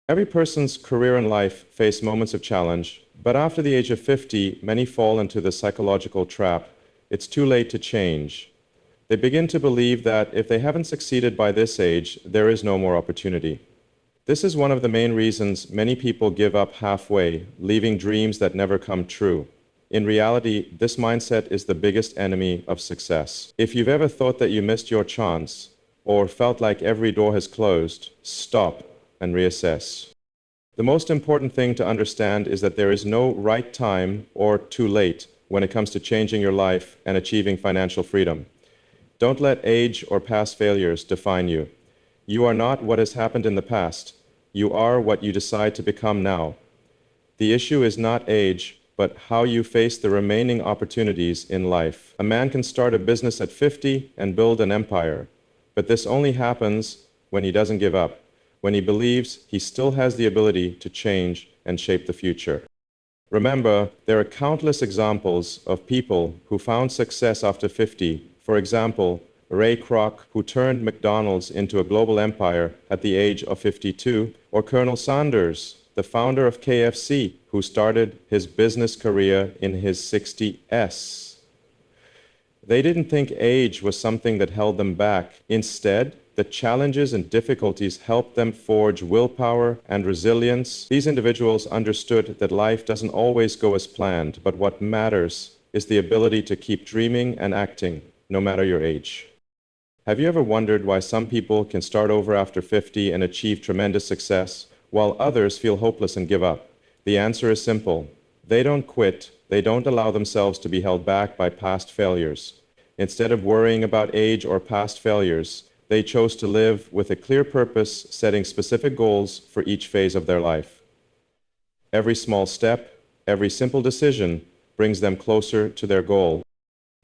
Every person's career and life face moments of challenge, but after the age of 50, many fall into the psychological trap. It's too late to change. They begin to believe that if they haven't succeeded by this age, there is no more opportunity. This is one of the main reasons many people give up halfway, leaving dreams that never come true. In reality, this mindset is the biggest enemy of success. If you've ever thought that you missed your chance, or felt like every door has closed, stop and reassess. The most important thing to understand is that there is no right time or too late when it comes to changing your life and achieving financial freedom. Don't let age or past failures define you. You are not what has happened in the past. You are what you decide to become now. The issue is not age, but how you face the remaining opportunities in life. A man can start a business at 50 and build an empire, but this only happens when he doesn't give up, when he believes he still has the ability to change and shape the future. Remember, there are countless examples of people who found success after 50. For example, Ray Kroc, who turned McDonald's into a global empire at the age of 52, or Colonel Sanders, the founder of KFC, who started his business career in his 60s. They didn't think age was something that held them back. Instead, the challenges and difficulties helped them forge willpower and resilience. These individuals understood that life doesn't always go as planned, but what matters is the ability to keep dreaming and acting, no matter your age. Have you ever wondered why some people can start over after 50 and achieve tremendous success, while others feel hopeless and give up? The answer is simple. They don't quit. They don't allow themselves to be held back by past failures. Instead of worrying about age or past failures, they chose to live with a clear purpose, setting specific goals for each phase of their life. Every small step, every simple decision brings them closer to their goal.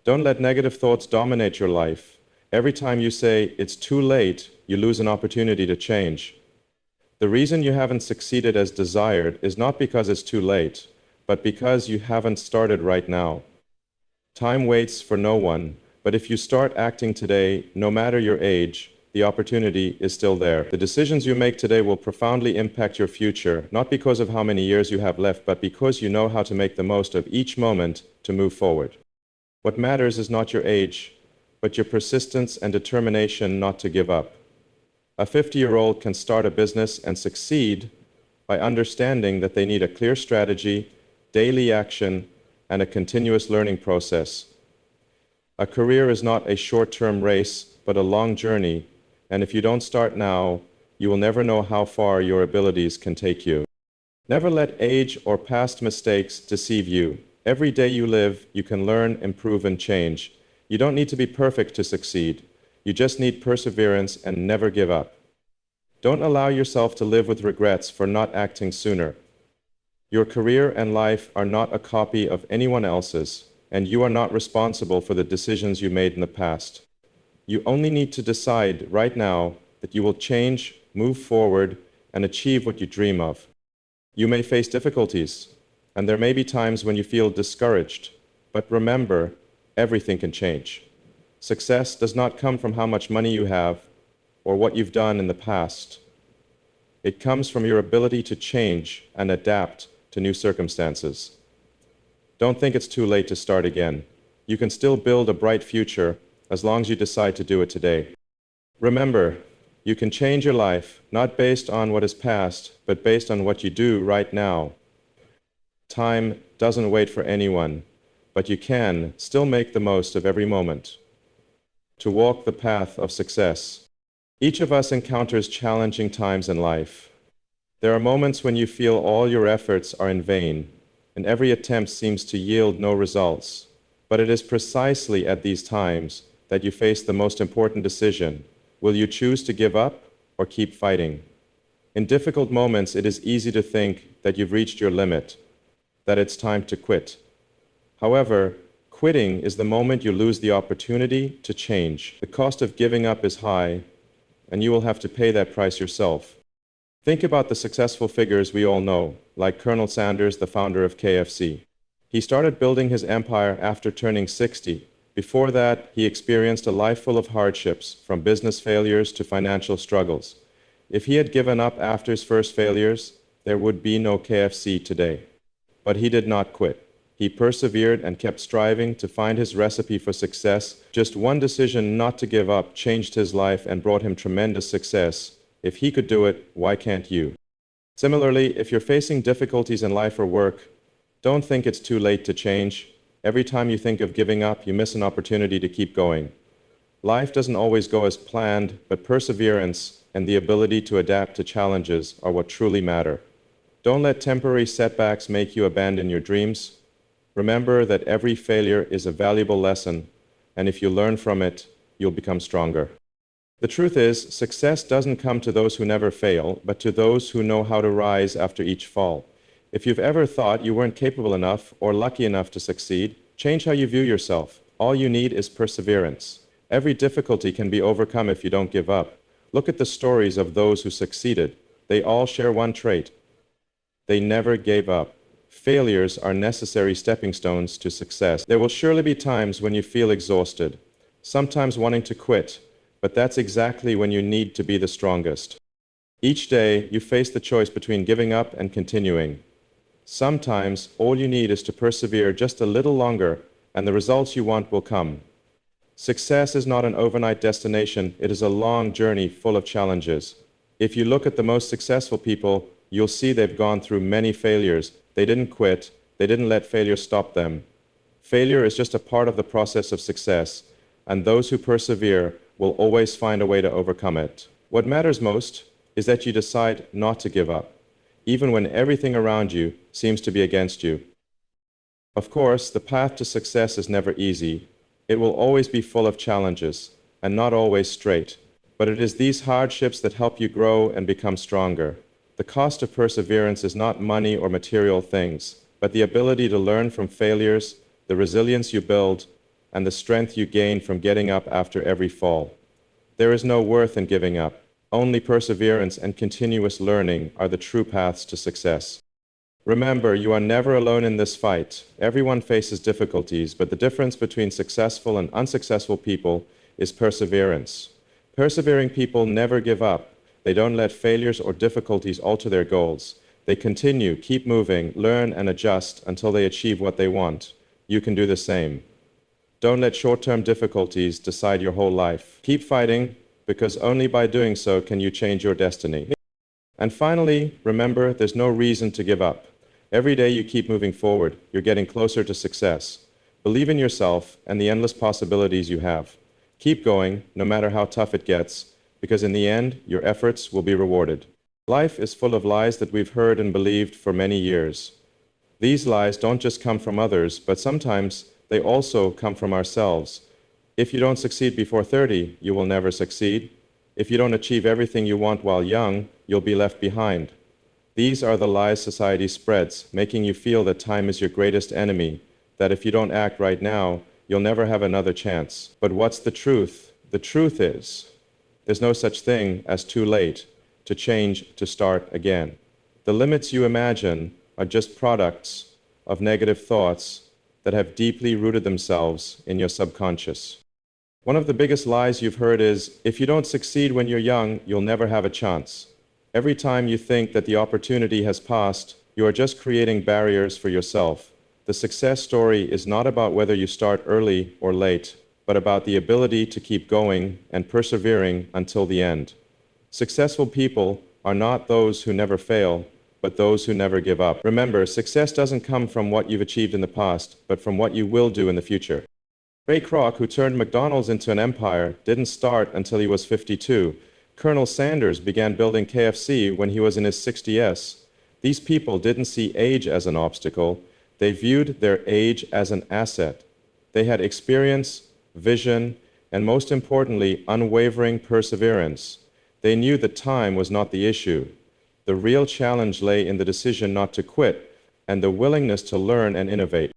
Don't let negative thoughts dominate your life. Every time you say, "It's too late," you lose an opportunity to change. The reason you haven't succeeded as desired is not because it's too late, but because you haven't started right now. Time waits for no one, but if you start acting today, no matter your age, the opportunity is still there. The decisions you make today will profoundly impact your future, not because of how many years you have left, but because you know how to make the most of each moment to move forward. What matters is not your age, but your persistence and determination not to give up. A 50-year-old can start a business and succeed by understanding that they need a clear strategy, daily action, and a continuous learning process. A career is not a short-term race, but a long journey, and if you don't start now, you will never know how far your abilities can take you. Never let age or past mistakes deceive you. Every day you live, you can learn, improve, and change. You don't need to be perfect to succeed. You just need perseverance and never give up. Don't allow yourself to live with regrets for not acting sooner. Your career and life are not a copy of anyone else's, and you are not responsible for the decisions you made in the past. You only need to decide right now that you will change, move forward, and achieve what you dream of. You may face difficulties, and there may be times when you feel discouraged, but remember, everything can change. Success does not come from how much money you have or what you've done in the past. It comes from your ability to change and adapt to new circumstances. Don't think it's too late to start again. You can still build a bright future as long as you decide to do it today. Remember, you can change your life not based on what is past, but based on what you do right now. Time doesn't wait for anyone, but you can still make the most of every moment to walk the path of success. Each of us encounters challenging times in life. There are moments when you feel all your efforts are in vain, and every attempt seems to yield no results. But it is precisely at these times that you face the most important decision. Will you choose to give up or keep fighting? In difficult moments, it is easy to think that you've reached your limit, that it's time to quit. However, quitting is the moment you lose the opportunity to change. The cost of giving up is high, and you will have to pay that price yourself. Think about the successful figures we all know, like Colonel Sanders, the founder of KFC. He started building his empire after turning 60. Before that, he experienced a life full of hardships, from business failures to financial struggles. If he had given up after his first failures, there would be no KFC today. But he did not quit. He persevered and kept striving to find his recipe for success. Just one decision not to give up changed his life and brought him tremendous success. If he could do it, why can't you? Similarly, if you're facing difficulties in life or work, don't think it's too late to change. Every time you think of giving up, you miss an opportunity to keep going. Life doesn't always go as planned, but perseverance and the ability to adapt to challenges are what truly matter. Don't let temporary setbacks make you abandon your dreams. Remember that every failure is a valuable lesson, and if you learn from it, you'll become stronger. The truth is, success doesn't come to those who never fail, but to those who know how to rise after each fall. If you've ever thought you weren't capable enough or lucky enough to succeed, change how you view yourself. All you need is perseverance. Every difficulty can be overcome if you don't give up. Look at the stories of those who succeeded. They all share one trait. They never gave up. Failures are necessary stepping stones to success. There will surely be times when you feel exhausted, sometimes wanting to quit, but that's exactly when you need to be the strongest. Each day, you face the choice between giving up and continuing. Sometimes, all you need is to persevere just a little longer, and the results you want will come. Success is not an overnight destination, it is a long journey full of challenges. If you look at the most successful people, you'll see they've gone through many failures. They didn't quit, they didn't let failure stop them. Failure is just a part of the process of success, and those who persevere will always find a way to overcome it. What matters most is that you decide not to give up, even when everything around you seems to be against you. Of course, the path to success is never easy. It will always be full of challenges, and not always straight. But it is these hardships that help you grow and become stronger. The cost of perseverance is not money or material things, but the ability to learn from failures, the resilience you build, and the strength you gain from getting up after every fall. There is no worth in giving up. Only perseverance and continuous learning are the true paths to success. Remember, you are never alone in this fight. Everyone faces difficulties, but the difference between successful and unsuccessful people is perseverance. Persevering people never give up. They don't let failures or difficulties alter their goals. They continue, keep moving, learn and adjust until they achieve what they want. You can do the same. Don't let short-term difficulties decide your whole life. Keep fighting, because only by doing so can you change your destiny. And finally, remember, there's no reason to give up. Every day you keep moving forward, you're getting closer to success. Believe in yourself and the endless possibilities you have. Keep going, no matter how tough it gets, because in the end, your efforts will be rewarded. Life is full of lies that we've heard and believed for many years. These lies don't just come from others, but sometimes they also come from ourselves. If you don't succeed before 30, you will never succeed. If you don't achieve everything you want while young, you'll be left behind. These are the lies society spreads, making you feel that time is your greatest enemy, that if you don't act right now, you'll never have another chance. But what's the truth? The truth is, there's no such thing as too late to change, to start again. The limits you imagine are just products of negative thoughts that have deeply rooted themselves in your subconscious. One of the biggest lies you've heard is, if you don't succeed when you're young, you'll never have a chance. Every time you think that the opportunity has passed, you are just creating barriers for yourself. The success story is not about whether you start early or late, but about the ability to keep going and persevering until the end. Successful people are not those who never fail, but those who never give up. Remember, success doesn't come from what you've achieved in the past, but from what you will do in the future. Ray Kroc, who turned McDonald's into an empire, didn't start until he was 52. Colonel Sanders began building KFC when he was in his 60s. These people didn't see age as an obstacle. They viewed their age as an asset. They had experience, vision, and most importantly, unwavering perseverance. They knew that time was not the issue. The real challenge lay in the decision not to quit and the willingness to learn and innovate.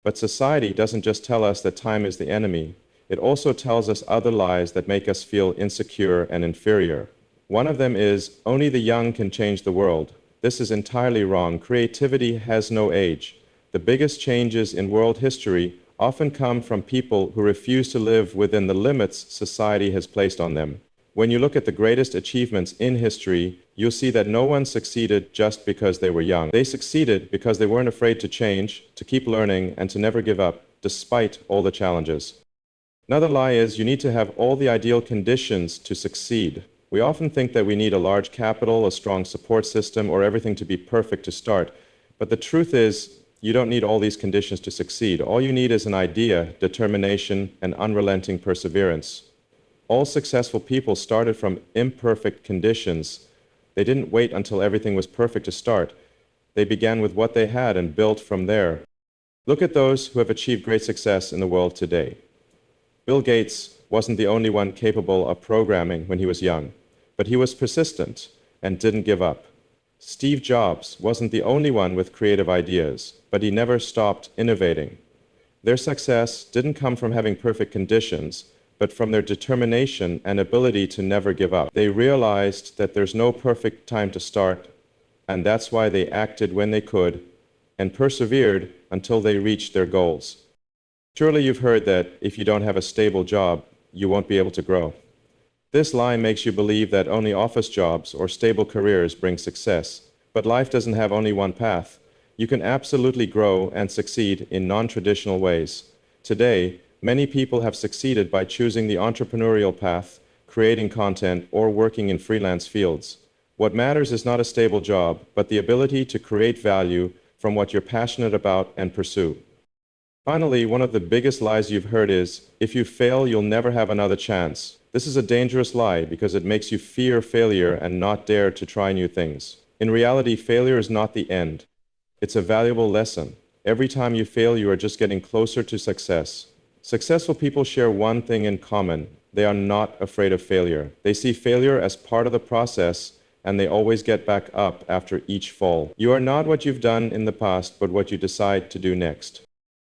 But society doesn't just tell us that time is the enemy. It also tells us other lies that make us feel insecure and inferior. One of them is, only the young can change the world. This is entirely wrong. Creativity has no age. The biggest changes in world history often come from people who refuse to live within the limits society has placed on them. When you look at the greatest achievements in history, you'll see that no one succeeded just because they were young. They succeeded because they weren't afraid to change, to keep learning, and to never give up, despite all the challenges. Another lie is you need to have all the ideal conditions to succeed. We often think that we need a large capital, a strong support system, or everything to be perfect to start. But the truth is, you don't need all these conditions to succeed. All you need is an idea, determination, and unrelenting perseverance. All successful people started from imperfect conditions. They didn't wait until everything was perfect to start. They began with what they had and built from there. Look at those who have achieved great success in the world today. Bill Gates wasn't the only one capable of programming when he was young, but he was persistent and didn't give up. Steve Jobs wasn't the only one with creative ideas, but he never stopped innovating. Their success didn't come from having perfect conditions, but from their determination and ability to never give up. They realized that there's no perfect time to start, and that's why they acted when they could and persevered until they reached their goals. Surely you've heard that if you don't have a stable job, you won't be able to grow. This lie makes you believe that only office jobs or stable careers bring success, but life doesn't have only one path. You can absolutely grow and succeed in non-traditional ways. Today, many people have succeeded by choosing the entrepreneurial path, creating content, or working in freelance fields. What matters is not a stable job, but the ability to create value from what you're passionate about and pursue. Finally, one of the biggest lies you've heard is, if you fail, you'll never have another chance. This is a dangerous lie because it makes you fear failure and not dare to try new things. In reality, failure is not the end. It's a valuable lesson. Every time you fail, you are just getting closer to success. Successful people share one thing in common. They are not afraid of failure. They see failure as part of the process, and they always get back up after each fall. You are not what you've done in the past, but what you decide to do next.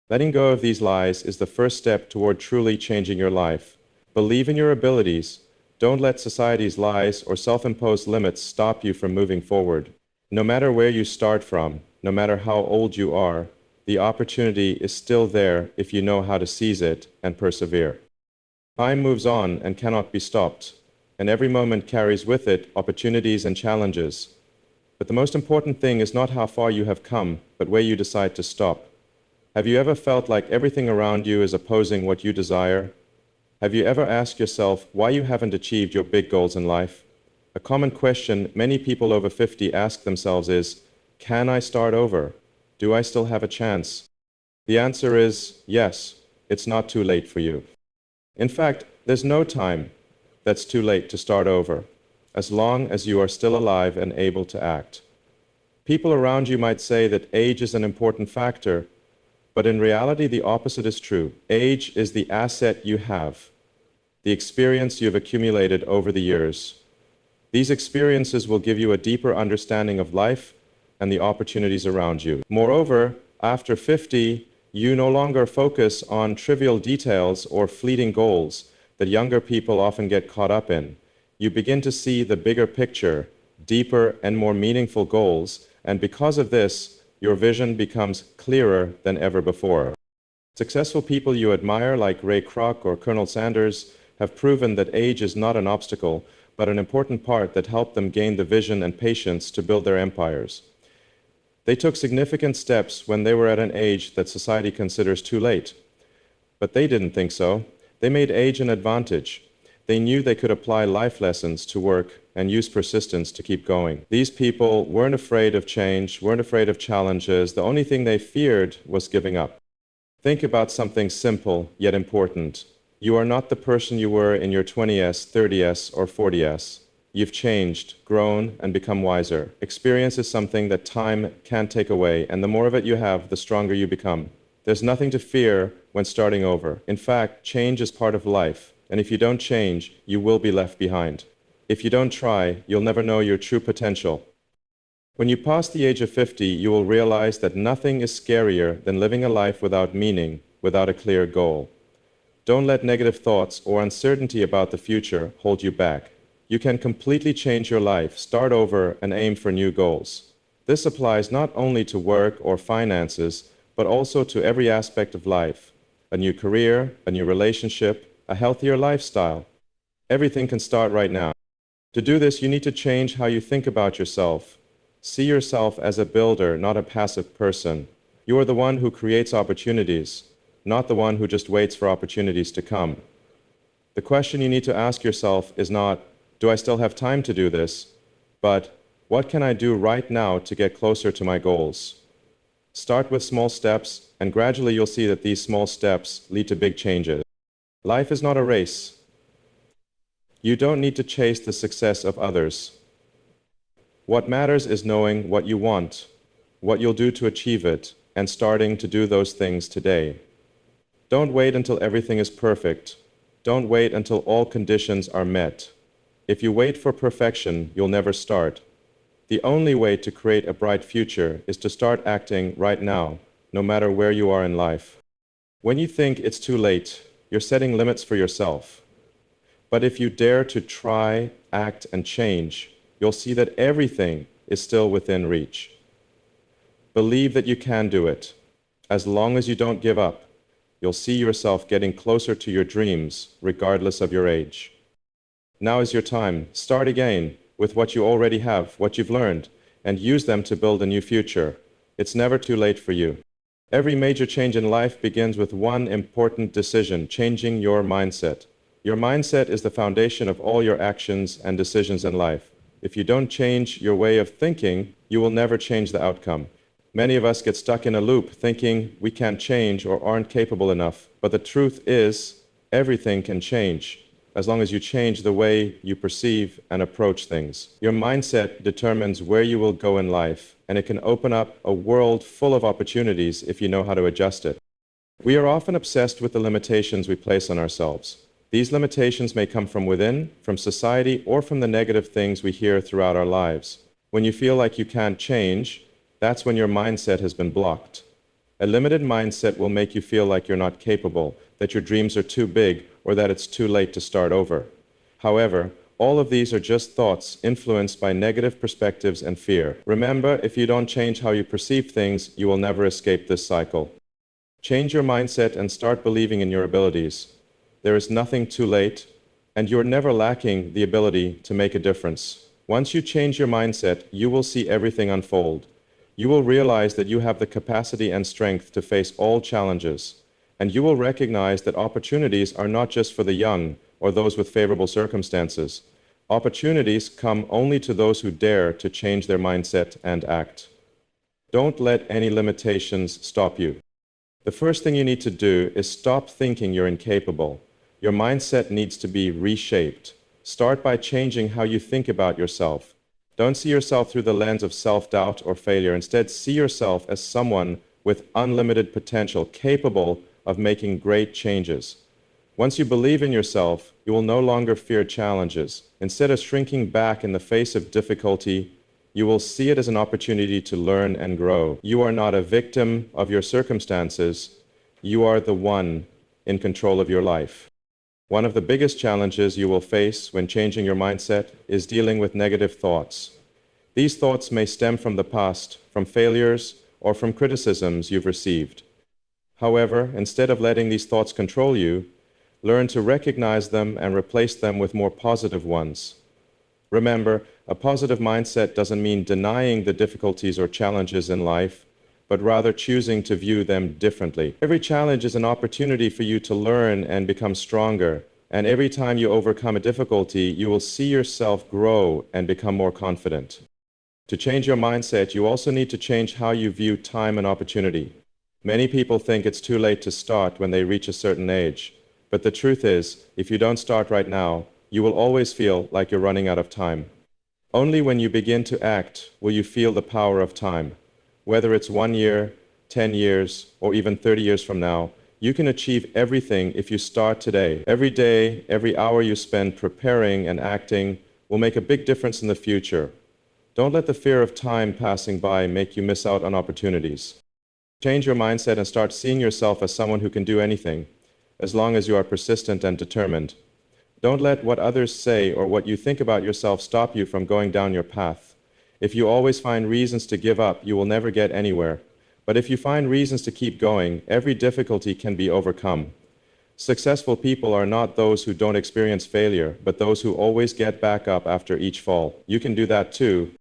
Letting go of these lies is the first step toward truly changing your life. Believe in your abilities. Don't let society's lies or self-imposed limits stop you from moving forward. No matter where you start from, no matter how old you are, the opportunity is still there if you know how to seize it and persevere. Time moves on and cannot be stopped, and every moment carries with it opportunities and challenges. But the most important thing is not how far you have come, but where you decide to stop. Have you ever felt like everything around you is opposing what you desire? Have you ever asked yourself why you haven't achieved your big goals in life? A common question many people over 50 ask themselves is, can I start over? Do I still have a chance? The answer is yes, it's not too late for you. In fact, there's no time that's too late to start over, as long as you are still alive and able to act. People around you might say that age is an important factor, but in reality, the opposite is true. Age is the asset you have, the experience you've accumulated over the years. These experiences will give you a deeper understanding of life and the opportunities around you. Moreover, after 50, you no longer focus on trivial details or fleeting goals that younger people often get caught up in. You begin to see the bigger picture, deeper and more meaningful goals, and because of this, your vision becomes clearer than ever before. Successful people you admire, like Kroc or Colonel Sanders, have proven that age is not an obstacle, but an important part that helped them gain the vision and patience to build their empires. They took significant steps when they were at an age that society considers too late. But they didn't think so. They made age an advantage. They knew they could apply life lessons to work and use persistence to keep going. These people weren't afraid of change, weren't afraid of challenges. The only thing they feared was giving up. Think about something simple yet important. You are not the person you were in your 20s, 30s, or 40s. You've changed, grown, and become wiser. Experience is something that time can't take away, and the more of it you have, the stronger you become. There's nothing to fear when starting over. In fact, change is part of life, and if you don't change, you will be left behind. If you don't try, you'll never know your true potential. When you pass the age of 50, you will realize that nothing is scarier than living a life without meaning, without a clear goal. Don't let negative thoughts or uncertainty about the future hold you back. You can completely change your life, start over, and aim for new goals. This applies not only to work or finances, but also to every aspect of life. A new career, a new relationship, a healthier lifestyle. Everything can start right now. To do this, you need to change how you think about yourself. See yourself as a builder, not a passive person. You are the one who creates opportunities, not the one who just waits for opportunities to come. The question you need to ask yourself is not, do I still have time to do this? But, what can I do right now to get closer to my goals? Start with small steps, and gradually you'll see that these small steps lead to big changes. Life is not a race. You don't need to chase the success of others. What matters is knowing what you want, what you'll do to achieve it, and starting to do those things today. Don't wait until everything is perfect. Don't wait until all conditions are met. If you wait for perfection, you'll never start. The only way to create a bright future is to start acting right now, no matter where you are in life. When you think it's too late, you're setting limits for yourself. But if you dare to try, act, and change, you'll see that everything is still within reach. Believe that you can do it. As long as you don't give up, you'll see yourself getting closer to your dreams, regardless of your age. Now is your time. Start again with what you already have, what you've learned, and use them to build a new future. It's never too late for you. Every major change in life begins with one important decision: changing your mindset. Your mindset is the foundation of all your actions and decisions in life. If you don't change your way of thinking, you will never change the outcome. Many of us get stuck in a loop thinking we can't change or aren't capable enough. But the truth is, everything can change as long as you change the way you perceive and approach things. Your mindset determines where you will go in life, and it can open up a world full of opportunities if you know how to adjust it. We are often obsessed with the limitations we place on ourselves. These limitations may come from within, from society, or from the negative things we hear throughout our lives. When you feel like you can't change, that's when your mindset has been blocked. A limited mindset will make you feel like you're not capable, that your dreams are too big, or that it's too late to start over. However, all of these are just thoughts influenced by negative perspectives and fear. Remember, if you don't change how you perceive things, you will never escape this cycle. Change your mindset and start believing in your abilities. There is nothing too late, and you're never lacking the ability to make a difference. Once you change your mindset, you will see everything unfold. You will realize that you have the capacity and strength to face all challenges, and you will recognize that opportunities are not just for the young or those with favorable circumstances. Opportunities come only to those who dare to change their mindset and act. Don't let any limitations stop you. The first thing you need to do is stop thinking you're incapable. Your mindset needs to be reshaped. Start by changing how you think about yourself. Don't see yourself through the lens of self-doubt or failure. Instead, see yourself as someone with unlimited potential, capable of making great changes. Once you believe in yourself, you will no longer fear challenges. Instead of shrinking back in the face of difficulty, you will see it as an opportunity to learn and grow. You are not a victim of your circumstances. You are the one in control of your life. One of the biggest challenges you will face when changing your mindset is dealing with negative thoughts. These thoughts may stem from the past, from failures, or from criticisms you've received. However, instead of letting these thoughts control you, learn to recognize them and replace them with more positive ones. Remember, a positive mindset doesn't mean denying the difficulties or challenges in life, but rather choosing to view them differently. Every challenge is an opportunity for you to learn and become stronger, and every time you overcome a difficulty, you will see yourself grow and become more confident. To change your mindset, you also need to change how you view time and opportunity. Many people think it's too late to start when they reach a certain age, but the truth is, if you don't start right now, you will always feel like you're running out of time. Only when you begin to act will you feel the power of time. Whether it's 1 year, 10 years, or even 30 years from now, you can achieve everything if you start today. Every day, every hour you spend preparing and acting will make a big difference in the future. Don't let the fear of time passing by make you miss out on opportunities. Change your mindset and start seeing yourself as someone who can do anything, as long as you are persistent and determined. Don't let what others say or what you think about yourself stop you from going down your path. If you always find reasons to give up, you will never get anywhere. But if you find reasons to keep going, every difficulty can be overcome. Successful people are not those who don't experience failure, but those who always get back up after each fall. You can do that too.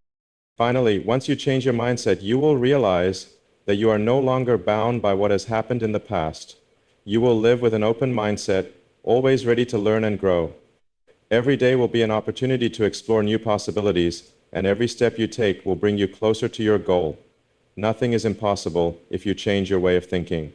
Finally, once you change your mindset, you will realize that you are no longer bound by what has happened in the past. You will live with an open mindset, always ready to learn and grow. Every day will be an opportunity to explore new possibilities, and every step you take will bring you closer to your goal. Nothing is impossible if you change your way of thinking.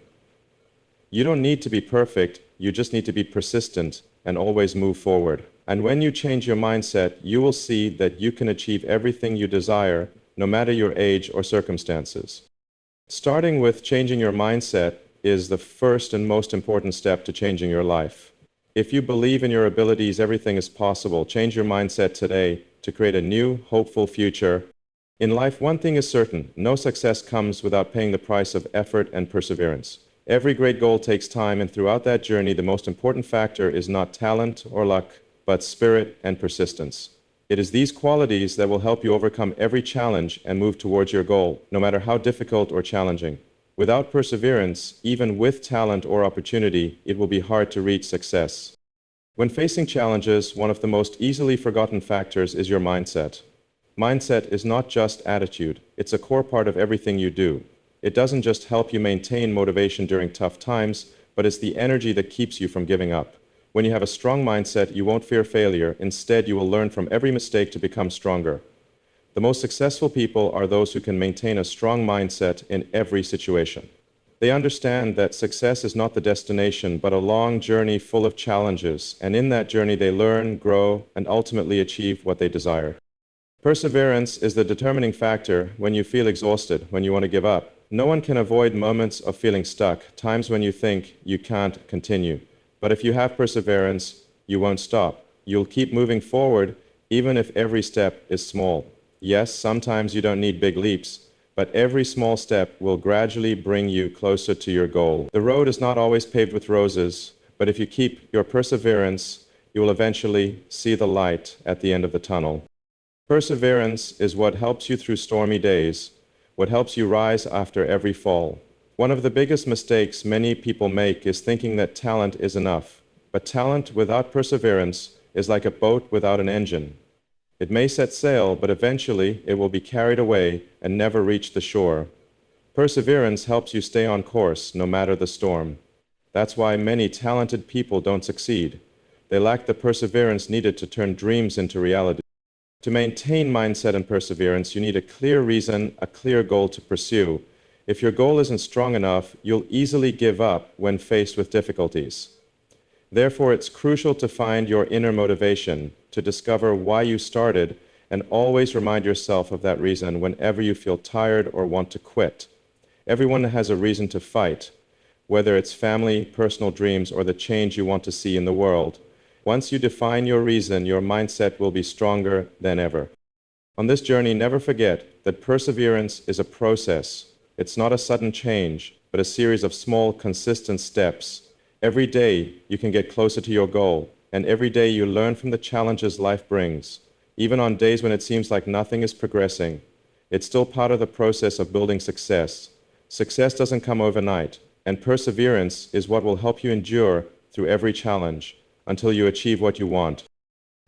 You don't need to be perfect, you just need to be persistent and always move forward. And when you change your mindset, you will see that you can achieve everything you desire, no matter your age or circumstances. Starting with changing your mindset is the first and most important step to changing your life. If you believe in your abilities, everything is possible. Change your mindset today to create a new, hopeful future. In life, one thing is certain: no success comes without paying the price of effort and perseverance. Every great goal takes time, and throughout that journey, the most important factor is not talent or luck, but spirit and persistence. It is these qualities that will help you overcome every challenge and move towards your goal, no matter how difficult or challenging. Without perseverance, even with talent or opportunity, it will be hard to reach success. When facing challenges, one of the most easily forgotten factors is your mindset. Mindset is not just attitude, it's a core part of everything you do. It doesn't just help you maintain motivation during tough times, but it's the energy that keeps you from giving up. When you have a strong mindset, you won't fear failure. Instead, you will learn from every mistake to become stronger. The most successful people are those who can maintain a strong mindset in every situation. They understand that success is not the destination, but a long journey full of challenges, and in that journey they learn, grow, and ultimately achieve what they desire. Perseverance is the determining factor when you feel exhausted, when you want to give up. No one can avoid moments of feeling stuck, times when you think you can't continue. But if you have perseverance, you won't stop. You'll keep moving forward, even if every step is small. Yes, sometimes you don't need big leaps, but every small step will gradually bring you closer to your goal. The road is not always paved with roses, but if you keep your perseverance, you will eventually see the light at the end of the tunnel. Perseverance is what helps you through stormy days, what helps you rise after every fall. One of the biggest mistakes many people make is thinking that talent is enough. But talent without perseverance is like a boat without an engine. It may set sail, but eventually it will be carried away and never reach the shore. Perseverance helps you stay on course, no matter the storm. That's why many talented people don't succeed. They lack the perseverance needed to turn dreams into reality. To maintain mindset and perseverance, you need a clear reason, a clear goal to pursue. If your goal isn't strong enough, you'll easily give up when faced with difficulties. Therefore, it's crucial to find your inner motivation, to discover why you started, and always remind yourself of that reason whenever you feel tired or want to quit. Everyone has a reason to fight, whether it's family, personal dreams, or the change you want to see in the world. Once you define your reason, your mindset will be stronger than ever. On this journey, never forget that perseverance is a process. It's not a sudden change, but a series of small, consistent steps. Every day, you can get closer to your goal, and every day you learn from the challenges life brings. Even on days when it seems like nothing is progressing, it's still part of the process of building success. Success doesn't come overnight, and perseverance is what will help you endure through every challenge until you achieve what you want.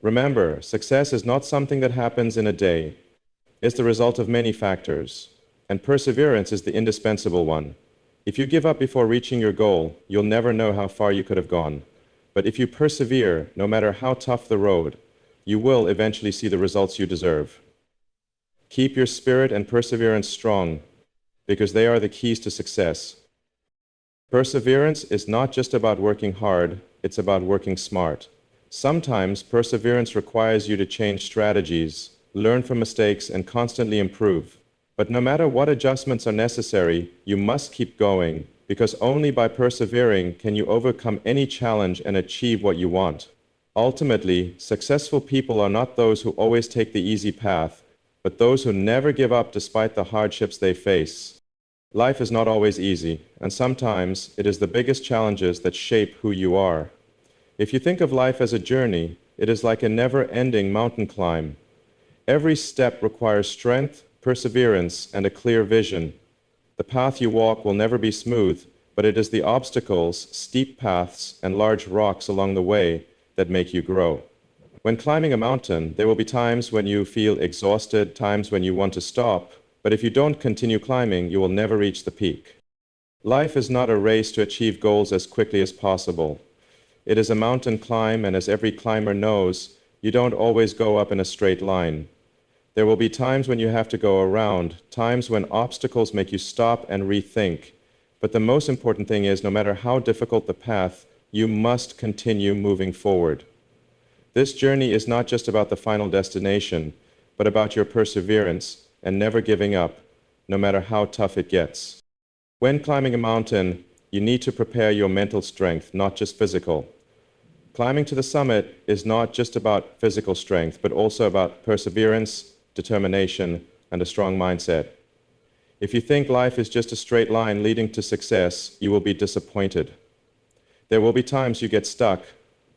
Remember, success is not something that happens in a day. It's the result of many factors, and perseverance is the indispensable one. If you give up before reaching your goal, you'll never know how far you could have gone. But if you persevere, no matter how tough the road, you will eventually see the results you deserve. Keep your spirit and perseverance strong, because they are the keys to success. Perseverance is not just about working hard, it's about working smart. Sometimes perseverance requires you to change strategies, learn from mistakes, and constantly improve. But no matter what adjustments are necessary, you must keep going, because only by persevering can you overcome any challenge and achieve what you want. Ultimately, successful people are not those who always take the easy path, but those who never give up despite the hardships they face. Life is not always easy, and sometimes it is the biggest challenges that shape who you are. If you think of life as a journey, it is like a never-ending mountain climb. Every step requires strength, perseverance, and a clear vision. The path you walk will never be smooth, but it is the obstacles, steep paths, and large rocks along the way that make you grow. When climbing a mountain, there will be times when you feel exhausted, times when you want to stop, but if you don't continue climbing, you will never reach the peak. Life is not a race to achieve goals as quickly as possible. It is a mountain climb, and as every climber knows, you don't always go up in a straight line. There will be times when you have to go around, times when obstacles make you stop and rethink. But the most important thing is, no matter how difficult the path, you must continue moving forward. This journey is not just about the final destination, but about your perseverance and never giving up, no matter how tough it gets. When climbing a mountain, you need to prepare your mental strength, not just physical. Climbing to the summit is not just about physical strength, but also about perseverance, determination, and a strong mindset. If you think life is just a straight line leading to success, you will be disappointed. There will be times you get stuck,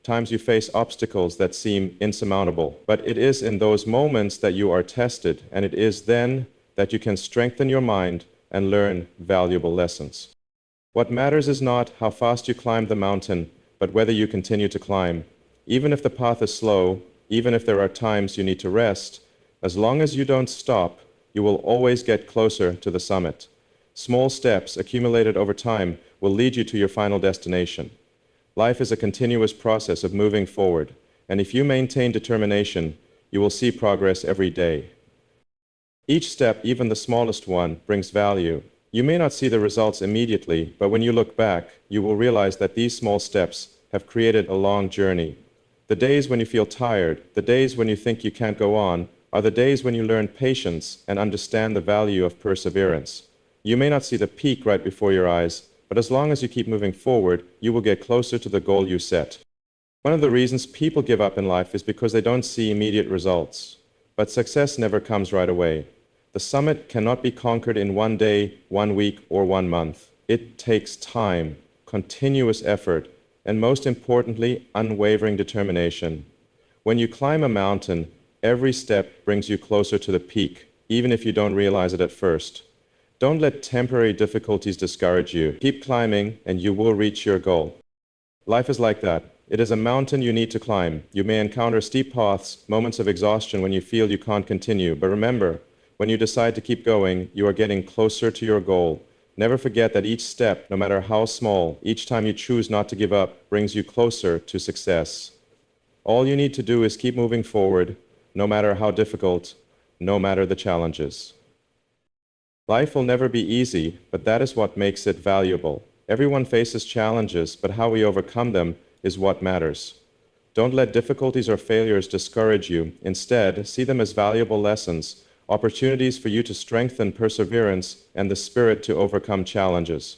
times you face obstacles that seem insurmountable, but it is in those moments that you are tested, and it is then that you can strengthen your mind and learn valuable lessons. What matters is not how fast you climb the mountain, but whether you continue to climb. Even if the path is slow, even if there are times you need to rest, as long as you don't stop, you will always get closer to the summit. Small steps accumulated over time will lead you to your final destination. Life is a continuous process of moving forward, and if you maintain determination, you will see progress every day. Each step, even the smallest one, brings value. You may not see the results immediately, but when you look back, you will realize that these small steps have created a long journey. The days when you feel tired, the days when you think you can't go on, are the days when you learn patience and understand the value of perseverance. You may not see the peak right before your eyes, but as long as you keep moving forward, you will get closer to the goal you set. One of the reasons people give up in life is because they don't see immediate results. But success never comes right away. The summit cannot be conquered in one day, 1 week, or 1 month. It takes time, continuous effort, and most importantly, unwavering determination. When you climb a mountain, every step brings you closer to the peak, even if you don't realize it at first. Don't let temporary difficulties discourage you. Keep climbing and you will reach your goal. Life is like that. It is a mountain you need to climb. You may encounter steep paths, moments of exhaustion when you feel you can't continue. But remember, when you decide to keep going, you are getting closer to your goal. Never forget that each step, no matter how small, each time you choose not to give up, brings you closer to success. All you need to do is keep moving forward, no matter how difficult, no matter the challenges. Life will never be easy, but that is what makes it valuable. Everyone faces challenges, but how we overcome them is what matters. Don't let difficulties or failures discourage you. Instead, see them as valuable lessons, opportunities for you to strengthen perseverance and the spirit to overcome challenges.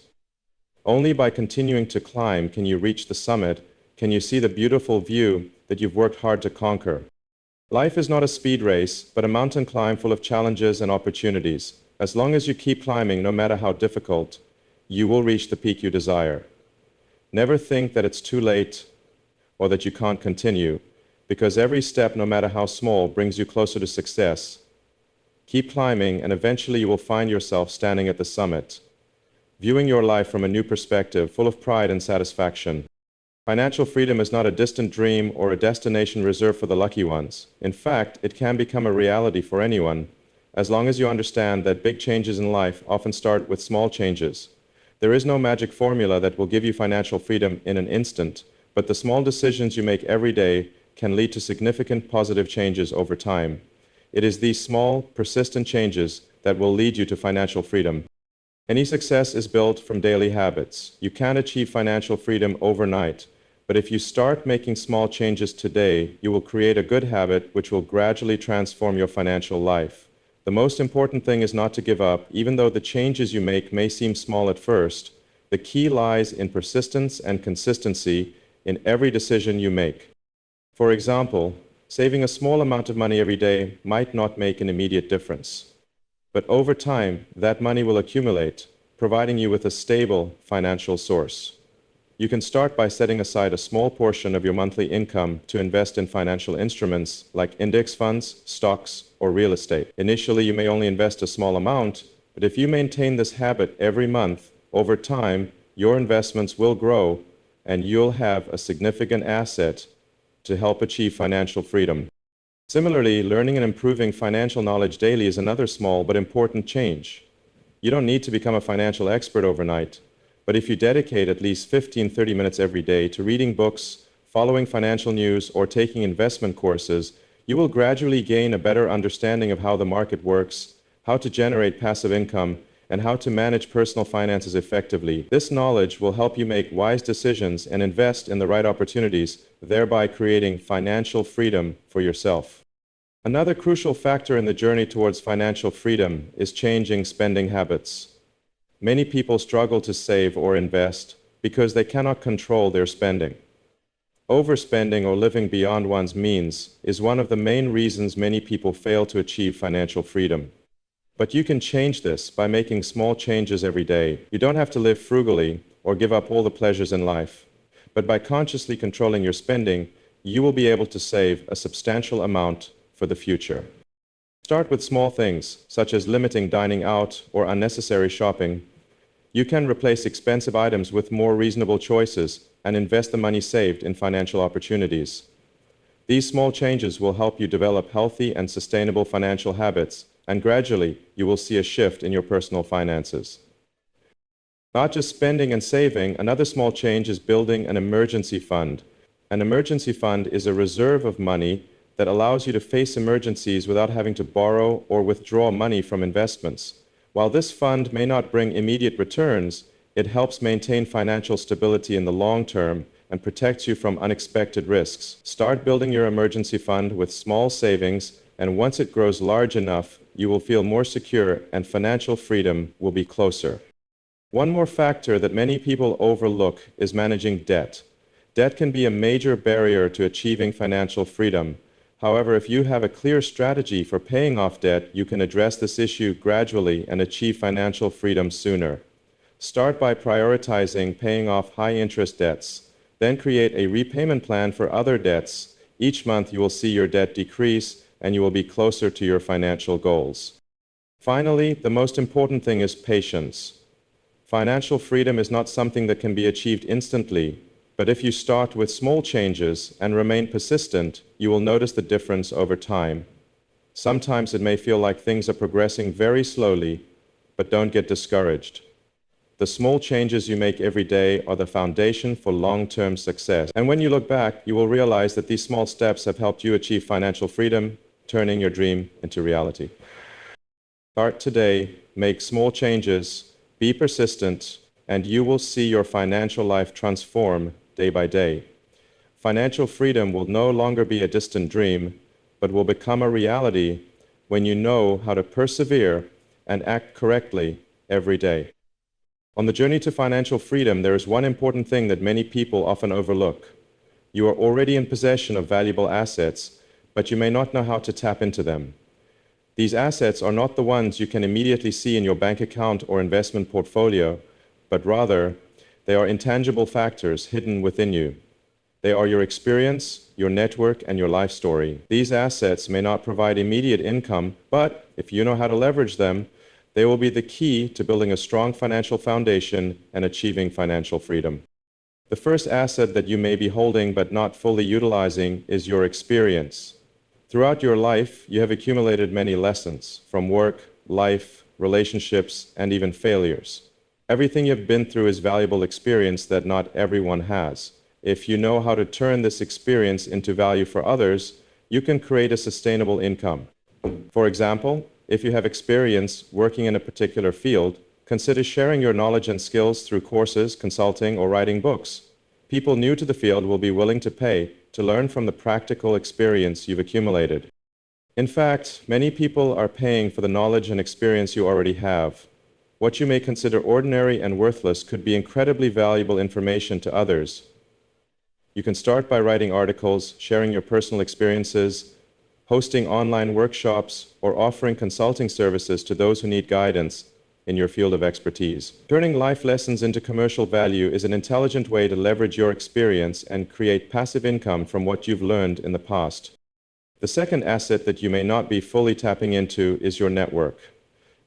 Only by continuing to climb can you reach the summit, can you see the beautiful view that you've worked hard to conquer. Life is not a speed race, but a mountain climb full of challenges and opportunities. As long as you keep climbing, no matter how difficult, you will reach the peak you desire. Never think that it's too late or that you can't continue, because every step, no matter how small, brings you closer to success. Keep climbing, and eventually you will find yourself standing at the summit, viewing your life from a new perspective, full of pride and satisfaction. Financial freedom is not a distant dream or a destination reserved for the lucky ones. In fact, it can become a reality for anyone, as long as you understand that big changes in life often start with small changes. There is no magic formula that will give you financial freedom in an instant, but the small decisions you make every day can lead to significant positive changes over time. It is these small, persistent changes that will lead you to financial freedom. Any success is built from daily habits. You can't achieve financial freedom overnight, but if you start making small changes today, you will create a good habit which will gradually transform your financial life. The most important thing is not to give up, even though the changes you make may seem small at first. The key lies in persistence and consistency in every decision you make. For example, saving a small amount of money every day might not make an immediate difference. But over time, that money will accumulate, providing you with a stable financial source. You can start by setting aside a small portion of your monthly income to invest in financial instruments like index funds, stocks, or real estate. Initially, you may only invest a small amount, but if you maintain this habit every month, over time, your investments will grow and you'll have a significant asset to help achieve financial freedom. Similarly, learning and improving financial knowledge daily is another small but important change. You don't need to become a financial expert overnight, but if you dedicate at least 15-30 minutes every day to reading books, following financial news, or taking investment courses, you will gradually gain a better understanding of how the market works, how to generate passive income, and how to manage personal finances effectively. This knowledge will help you make wise decisions and invest in the right opportunities, thereby creating financial freedom for yourself. Another crucial factor in the journey towards financial freedom is changing spending habits. Many people struggle to save or invest because they cannot control their spending. Overspending or living beyond one's means is one of the main reasons many people fail to achieve financial freedom. But you can change this by making small changes every day. You don't have to live frugally or give up all the pleasures in life. But by consciously controlling your spending, you will be able to save a substantial amount for the future. Start with small things, such as limiting dining out or unnecessary shopping. You can replace expensive items with more reasonable choices and invest the money saved in financial opportunities. These small changes will help you develop healthy and sustainable financial habits, and gradually you will see a shift in your personal finances. Not just spending and saving, another small change is building an emergency fund. An emergency fund is a reserve of money that allows you to face emergencies without having to borrow or withdraw money from investments. While this fund may not bring immediate returns, it helps maintain financial stability in the long term and protects you from unexpected risks. Start building your emergency fund with small savings, and once it grows large enough, you will feel more secure and financial freedom will be closer. One more factor that many people overlook is managing debt. Debt can be a major barrier to achieving financial freedom. However, if you have a clear strategy for paying off debt, you can address this issue gradually and achieve financial freedom sooner. Start by prioritizing paying off high-interest debts. Then create a repayment plan for other debts. Each month you will see your debt decrease and you will be closer to your financial goals. Finally, the most important thing is patience. Financial freedom is not something that can be achieved instantly, but if you start with small changes and remain persistent, you will notice the difference over time. Sometimes it may feel like things are progressing very slowly, but don't get discouraged. The small changes you make every day are the foundation for long-term success. And when you look back, you will realize that these small steps have helped you achieve financial freedom, turning your dream into reality. Start today, make small changes, be persistent, and you will see your financial life transform day by day. Financial freedom will no longer be a distant dream, but will become a reality when you know how to persevere and act correctly every day. On the journey to financial freedom, there is one important thing that many people often overlook. You are already in possession of valuable assets, but you may not know how to tap into them. These assets are not the ones you can immediately see in your bank account or investment portfolio, but rather, they are intangible factors hidden within you. They are your experience, your network, and your life story. These assets may not provide immediate income, but if you know how to leverage them, they will be the key to building a strong financial foundation and achieving financial freedom. The first asset that you may be holding but not fully utilizing is your experience. Throughout your life, you have accumulated many lessons from work, life, relationships, and even failures. Everything you've been through is valuable experience that not everyone has. If you know how to turn this experience into value for others, you can create a sustainable income. For example, if you have experience working in a particular field, consider sharing your knowledge and skills through courses, consulting, or writing books. People new to the field will be willing to pay to learn from the practical experience you've accumulated. In fact, many people are paying for the knowledge and experience you already have. What you may consider ordinary and worthless could be incredibly valuable information to others. You can start by writing articles, sharing your personal experiences, hosting online workshops, or offering consulting services to those who need guidance in your field of expertise. Turning life lessons into commercial value is an intelligent way to leverage your experience and create passive income from what you've learned in the past. The second asset that you may not be fully tapping into is your network.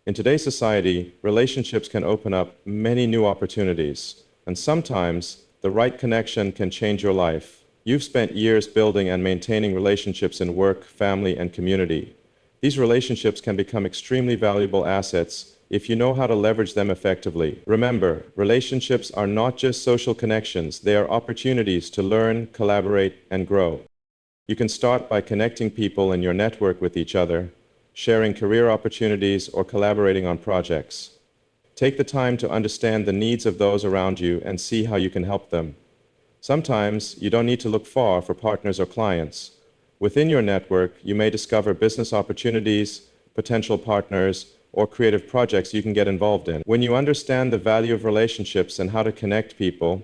In today's society, relationships can open up many new opportunities. And sometimes, the right connection can change your life. You've spent years building and maintaining relationships in work, family, and community. These relationships can become extremely valuable assets if you know how to leverage them effectively. Remember, relationships are not just social connections, they are opportunities to learn, collaborate, and grow. You can start by connecting people in your network with each other, sharing career opportunities, or collaborating on projects. Take the time to understand the needs of those around you and see how you can help them. Sometimes you don't need to look far for partners or clients. Within your network, you may discover business opportunities, potential partners, or creative projects you can get involved in. When you understand the value of relationships and how to connect people,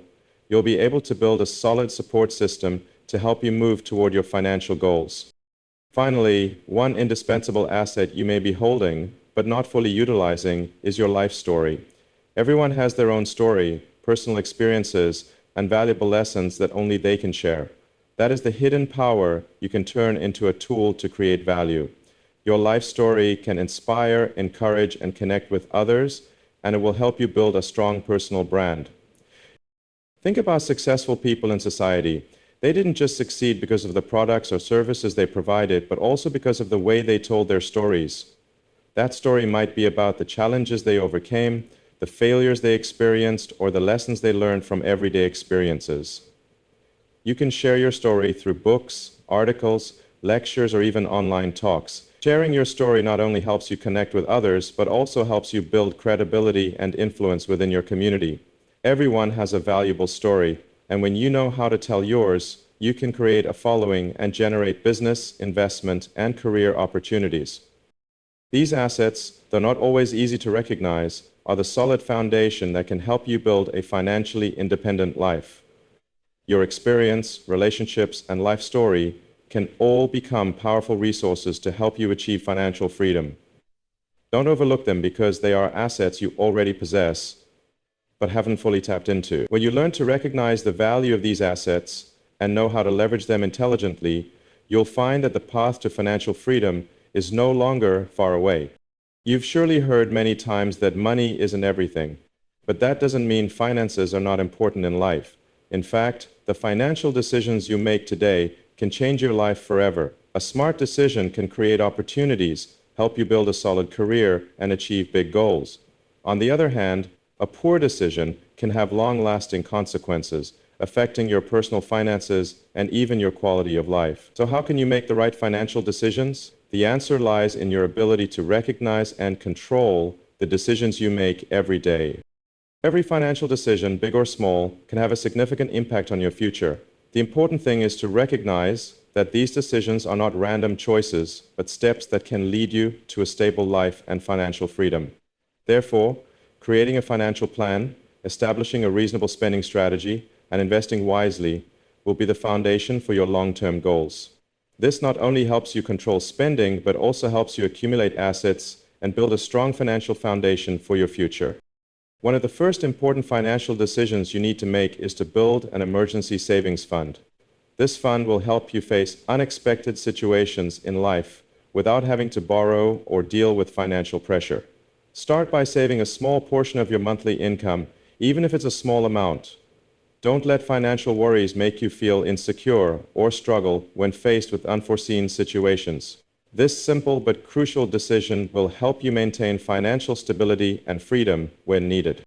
you'll be able to build a solid support system to help you move toward your financial goals. Finally, one indispensable asset you may be holding, but not fully utilizing, is your life story. Everyone has their own story, personal experiences, and valuable lessons that only they can share. That is the hidden power you can turn into a tool to create value. Your life story can inspire, encourage, and connect with others, and it will help you build a strong personal brand. Think about successful people in society. They didn't just succeed because of the products or services they provided, but also because of the way they told their stories. That story might be about the challenges they overcame, the failures they experienced, or the lessons they learned from everyday experiences. You can share your story through books, articles, lectures, or even online talks. Sharing your story not only helps you connect with others, but also helps you build credibility and influence within your community. Everyone has a valuable story, and when you know how to tell yours, you can create a following and generate business, investment, and career opportunities. These assets, though not always easy to recognize, are the solid foundation that can help you build a financially independent life. Your experience, relationships, and life story can all become powerful resources to help you achieve financial freedom. Don't overlook them because they are assets you already possess, but haven't fully tapped into. When you learn to recognize the value of these assets and know how to leverage them intelligently, you'll find that the path to financial freedom is no longer far away. You've surely heard many times that money isn't everything, but that doesn't mean finances are not important in life. In fact, the financial decisions you make today can change your life forever. A smart decision can create opportunities, help you build a solid career, and achieve big goals. On the other hand, a poor decision can have long-lasting consequences, affecting your personal finances and even your quality of life. So how can you make the right financial decisions? The answer lies in your ability to recognize and control the decisions you make every day. Every financial decision, big or small, can have a significant impact on your future. The important thing is to recognize that these decisions are not random choices, but steps that can lead you to a stable life and financial freedom. Therefore, creating a financial plan, establishing a reasonable spending strategy, and investing wisely will be the foundation for your long-term goals. This not only helps you control spending, but also helps you accumulate assets and build a strong financial foundation for your future. One of the first important financial decisions you need to make is to build an emergency savings fund. This fund will help you face unexpected situations in life without having to borrow or deal with financial pressure. Start by saving a small portion of your monthly income, even if it's a small amount. Don't let financial worries make you feel insecure or struggle when faced with unforeseen situations. This simple but crucial decision will help you maintain financial stability and freedom when needed.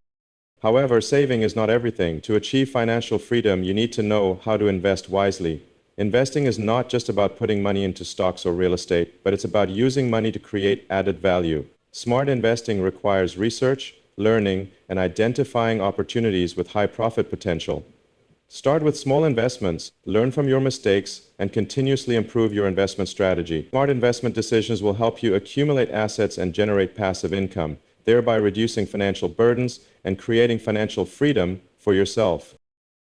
However, saving is not everything. To achieve financial freedom, you need to know how to invest wisely. Investing is not just about putting money into stocks or real estate, but it's about using money to create added value. Smart investing requires research, learning, and identifying opportunities with high profit potential. Start with small investments, learn from your mistakes, and continuously improve your investment strategy. Smart investment decisions will help you accumulate assets and generate passive income, thereby reducing financial burdens and creating financial freedom for yourself.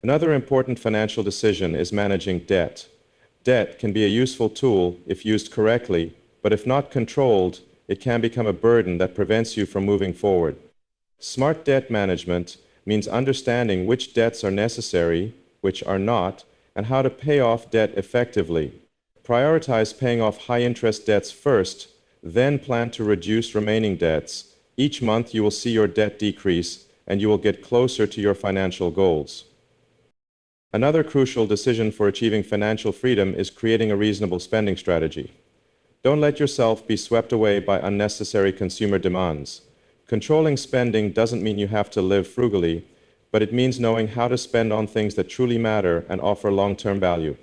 Another important financial decision is managing debt. Debt can be a useful tool if used correctly, but if not controlled, it can become a burden that prevents you from moving forward. Smart debt management means understanding which debts are necessary, which are not, and how to pay off debt effectively. Prioritize paying off high-interest debts first, then plan to reduce remaining debts. Each month you will see your debt decrease, and you will get closer to your financial goals. Another crucial decision for achieving financial freedom is creating a reasonable spending strategy. Don't let yourself be swept away by unnecessary consumer demands. Controlling spending doesn't mean you have to live frugally, but it means knowing how to spend on things that truly matter and offer long-term value.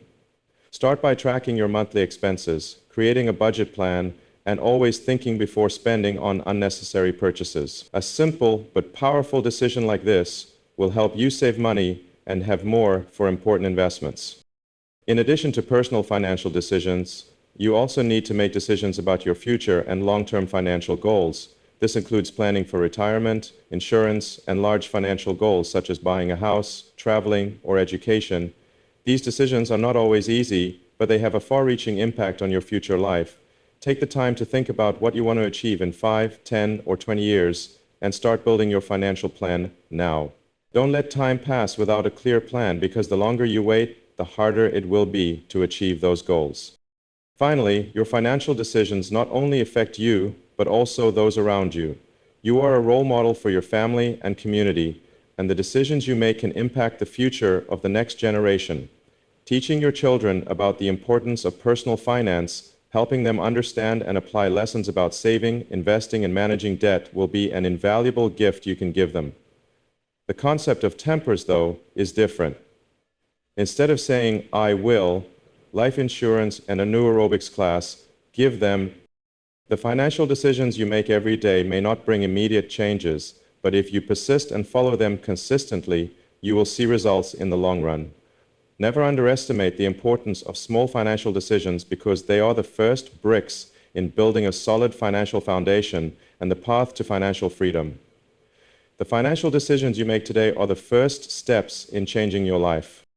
Start by tracking your monthly expenses, creating a budget plan, and always thinking before spending on unnecessary purchases. A simple but powerful decision like this will help you save money and have more for important investments. In addition to personal financial decisions, you also need to make decisions about your future and long-term financial goals. This includes planning for retirement, insurance, and large financial goals such as buying a house, traveling, or education. These decisions are not always easy, but they have a far-reaching impact on your future life. Take the time to think about what you want to achieve in 5, 10, or 20 years, and start building your financial plan now. Don't let time pass without a clear plan, because the longer you wait, the harder it will be to achieve those goals. Finally, your financial decisions not only affect you, but also those around you. You are a role model for your family and community, and the decisions you make can impact the future of the next generation. Teaching your children about the importance of personal finance, helping them understand and apply lessons about saving, investing, and managing debt will be an invaluable gift you can give them. The concept of tempers, though, is different. Instead of saying, "I will," life insurance and a new aerobics class, give them. The financial decisions you make every day may not bring immediate changes, but if you persist and follow them consistently, you will see results in the long run. Never underestimate the importance of small financial decisions, because they are the first bricks in building a solid financial foundation and the path to financial freedom. The financial decisions you make today are the first steps in changing your life.